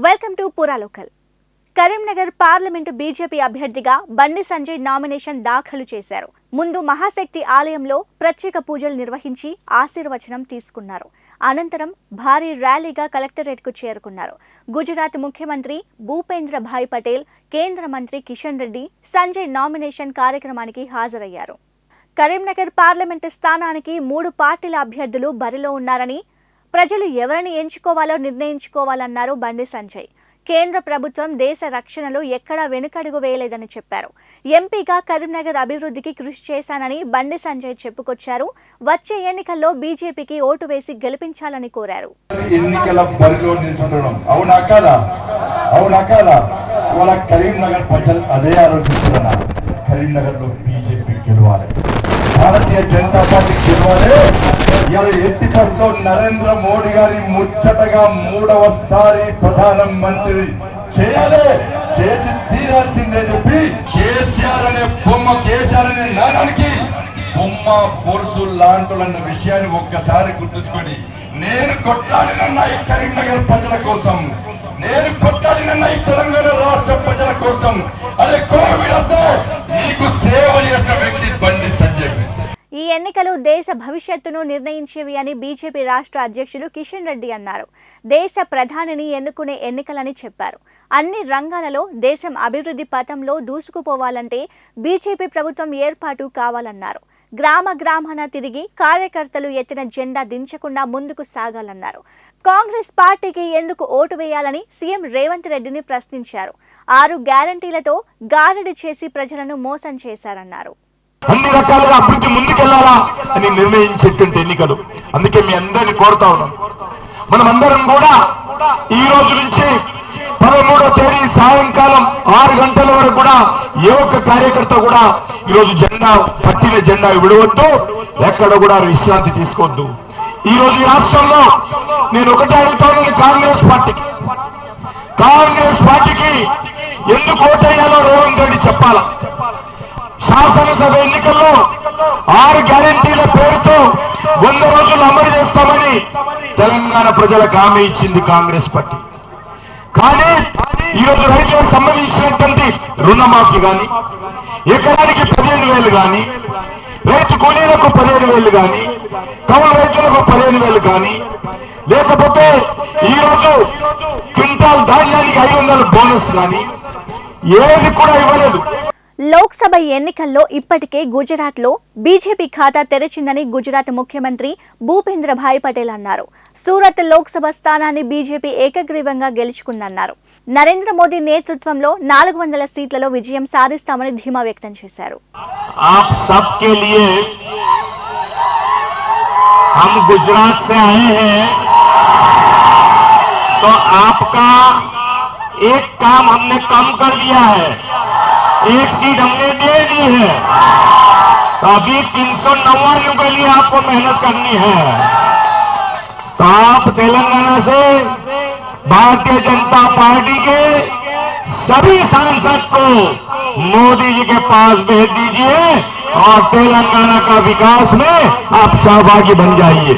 Welcome to పురా local. Karimnagar parliament BJP అభ్యర్థిగా Bandi Sanjay nomination దాఖలు చేశారు. ముందు మహాశక్తి ఆలయంలో ప్రత్యేక పూజలు నిర్వహించి ఆశీర్వచనం తీసుకున్నారు. అనంతరం భారీ ర్యాలీగా కలెక్టరేట్కు చేరుకున్నారు. గుజరాత్ ముఖ్యమంత్రి భూపేంద్ర భాయ్ పటేల్, కేంద్ర మంత్రి కిషన్ రెడ్డి సంజయ్ నామినేషన్ కార్యక్రమానికి హాజరయ్యారు. కరీంనగర్ పార్లమెంటు స్థానానికి 3 పార్టీల అభ్యర్థులు బరిలో ఉన్నారని, ప్రజలు ఎవరిని ఎంచుకోవాలో నిర్ణయించుకోవాలన్నారు బండి సంజయ్. కేంద్ర ప్రభుత్వం దేశ రక్షణలో ఎక్కడా వెనుకడుగు వేయలేదని చెప్పారు. ఎంపీగా కరీంనగర్ అభివృద్ధికి కృషి చేశానని బండి సంజయ్ చెప్పుకొచ్చారు. వచ్చే ఎన్నికల్లో బీజేపీకి ఓటు వేసి గెలిపించాలని కోరారు. ఎన్నికల బరిలో నిల్చుండడం అవునా కాదా? ఇవాళ కరీంనగర్ ప్రజలు అదే ఆలోచిస్తున్నారు. కరీంనగర్ లో బీజేపీ గెలవాలి, భారతీయ జనతా పార్టీ గెలవాలి. ఇవాళ ఎట్టి పరిస్థితుల్లో నరేంద్ర మోడీ గారి ముచ్చటగా 3వసారి ప్రధానమంత్రి చేసి తీరాల్సిందే చెప్పి కేసీఆర్ అనే నానానికి బొమ్మ బొరుసు లాంటులన్న విషయాన్ని ఒక్కసారి గుర్తుంచుకొని, నేను కొట్లాడినన్న ఈ కరీంనగర్ ప్రజల కోసం, నేను కొట్లాడినన్న ఈ తెలంగాణ రాష్ట్ర ప్రజల కోసం. అదే కోవిడ్ వస్తే నీకు సేవ చేసిన వ్యక్తి బండి సంజయ్. ఈ ఎన్నికలు దేశ భవిష్యత్తును నిర్ణయించేవి అని బీజేపీ రాష్ట్ర అధ్యక్షులు కిషన్ రెడ్డి అన్నారు. దేశ ప్రధానిని ఎన్నుకునే ఎన్నికలని చెప్పారు. అన్ని రంగాలలో దేశం అభివృద్ధి పథంలో దూసుకుపోవాలంటే బీజేపీ ప్రభుత్వం ఏర్పాటు కావాలన్నారు. గ్రామాన తిరిగి కార్యకర్తలు ఎత్తిన జెండా దించకుండా ముందుకు సాగాలన్నారు. కాంగ్రెస్ పార్టీకి ఎందుకు ఓటు వేయాలని సీఎం రేవంత్ రెడ్డిని ప్రశ్నించారు. 6 గ్యారంటీలతో గారడి చేసి ప్రజలను మోసం చేశారన్నారు. అన్ని రకాలుగా అభివృద్ధి ముందుకెళ్లాలా అని నిర్ణయించేటువంటి ఎన్నికలు. అందుకే మీ అందరినీ కోరుతా ఉన్నాం, మనమందరం కూడా ఈ రోజు నుంచి 13వ తేదీ సాయంకాలం 6 గంటల వరకు కూడా ఏ ఒక్క కార్యకర్త కూడా ఈరోజు పట్టిన జెండా విడవద్దు, ఎక్కడ కూడా విశ్రాంతి తీసుకోవద్దు. ఈ రోజు ఈ రాష్ట్రంలో నేను ఒకటే అడుగుతాను, కాంగ్రెస్ పార్టీకి ఎందుకు ఓటేయాలో రేవంత్ రెడ్డి చెప్పాలా. శాసనసభ ఎన్నికల్లో 6 గ్యారెంటీల పేరుతో 100 రోజులు అమలు చేస్తామని తెలంగాణ ప్రజలకు హామీ ఇచ్చింది కాంగ్రెస్ పార్టీ. కానీ ఈరోజు రైతులకు సంబంధించినటువంటి రుణమాఫీ కానీ, ఎకరానికి 15,000 కానీ, రైతు కూలీలకు 15,000 కానీ, కౌలు రైతులకు 15,000 కానీ, లేకపోతే ఈరోజు క్వింటాల్ ధాన్యానికి 500 బోనస్ కానీ ఏది కూడా ఇవ్వలేదు. లోక్సభ ఎన్నికల్లో ఇప్పటికే గుజరాత్ లో బీజేపీ ఖాతా తెరిచిందని గుజరాత్ ముఖ్యమంత్రి భూపేంద్ర భాయ్ పటేల్ అన్నారు. సూరత్ లోక్సభ స్థానాన్ని బీజేపీ ఏకగ్రీవంగా గెలుచుకుందన్నారు. నరేంద్ర మోదీ నేతృత్వంలో 400 సీట్లలో విజయం సాధిస్తామని ధీమా వ్యక్తం చేశారు. एक सीट हमने दे दी है, तो अभी 399 के लिए आपको मेहनत करनी है. तो आप तेलंगाना से भारतीय जनता पार्टी के सभी सांसद को मोदी जी के पास भेज दीजिए और तेलंगाना का विकास में आप सहभागी बन जाइए.